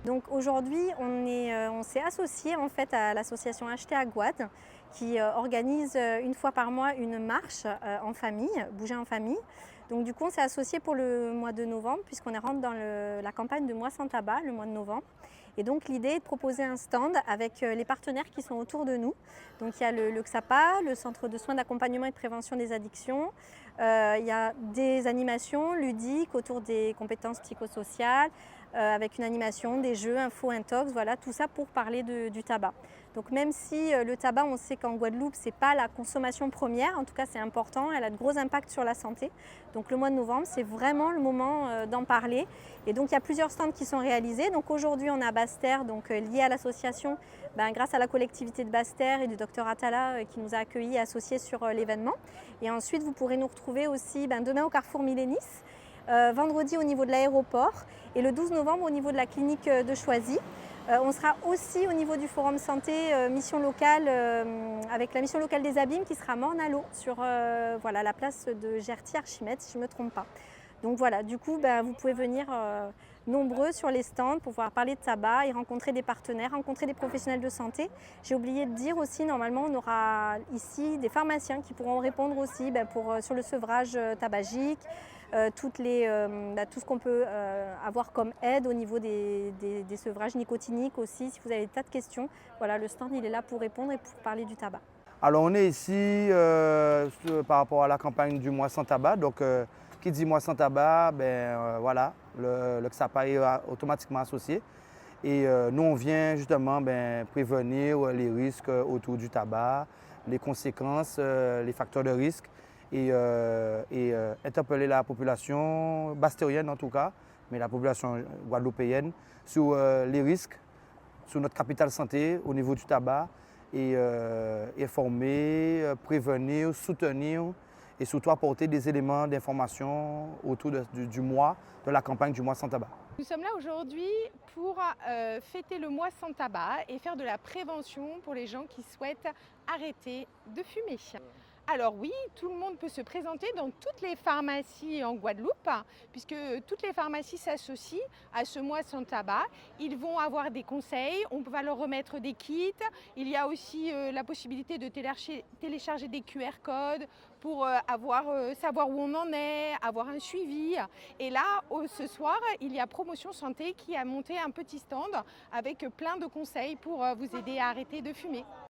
Donc aujourd'hui, on s'est associé en fait à l'association Acheter à Gouade qui organise une fois par mois une marche en famille, bouger en famille. Donc du coup, on s'est associé pour le mois de novembre puisqu'on rentre dans la campagne de Mois sans tabac, le mois de novembre. Et donc l'idée est de proposer un stand avec les partenaires qui sont autour de nous. Donc il y a le XAPA, le Centre de soins d'accompagnement et de prévention des addictions. Il y a des animations ludiques autour des compétences psychosociales, avec une animation, des jeux, info, intox, voilà, tout ça pour parler du tabac. Donc même si le tabac, on sait qu'en Guadeloupe, ce n'est pas la consommation première, en tout cas c'est important, elle a de gros impacts sur la santé. Donc le mois de novembre, c'est vraiment le moment d'en parler. Et donc il y a plusieurs stands qui sont réalisés. Donc aujourd'hui, on a Basse-Terre, donc lié à l'association, grâce à la collectivité de Basse-Terre et du docteur Atala qui nous a accueillis et associés sur l'événement. Et ensuite, vous pourrez nous retrouver aussi demain au Carrefour Millénis, vendredi au niveau de l'aéroport et le 12 novembre au niveau de la clinique de Choisy. On sera aussi au niveau du Forum Santé mission locale avec la mission locale des Abîmes qui sera à Morne-à-l'Eau sur voilà, la place de Gerty-Archimède si je ne me trompe pas. Donc voilà, du coup vous pouvez venir nombreux sur les stands pour pouvoir parler de tabac et rencontrer des partenaires, rencontrer des professionnels de santé. J'ai oublié de dire aussi, normalement on aura ici des pharmaciens qui pourront répondre aussi sur le sevrage tabagique, tout ce qu'on peut avoir comme aide au niveau des sevrages nicotiniques aussi. Si vous avez des tas de questions, voilà, le stand il est là pour répondre et pour parler du tabac. Alors on est ici par rapport à la campagne du mois sans tabac. Donc qui dit mois sans tabac, voilà, le XAPA est automatiquement associé. Et nous on vient justement prévenir les risques autour du tabac, les conséquences, les facteurs de risque et interpeller la population bastérienne en tout cas, mais la population guadeloupéenne sur les risques, sur notre capital santé au niveau du tabac. Et informer, prévenir, soutenir et surtout apporter des éléments d'information autour du mois, de la campagne du mois sans tabac. Nous sommes là aujourd'hui pour fêter le mois sans tabac et faire de la prévention pour les gens qui souhaitent arrêter de fumer. Alors oui, tout le monde peut se présenter dans toutes les pharmacies en Guadeloupe, puisque toutes les pharmacies s'associent à ce mois sans tabac. Ils vont avoir des conseils, on va leur remettre des kits. Il y a aussi la possibilité de télécharger des QR codes pour savoir où on en est, avoir un suivi. Et là, ce soir, il y a Promotion Santé qui a monté un petit stand avec plein de conseils pour vous aider à arrêter de fumer.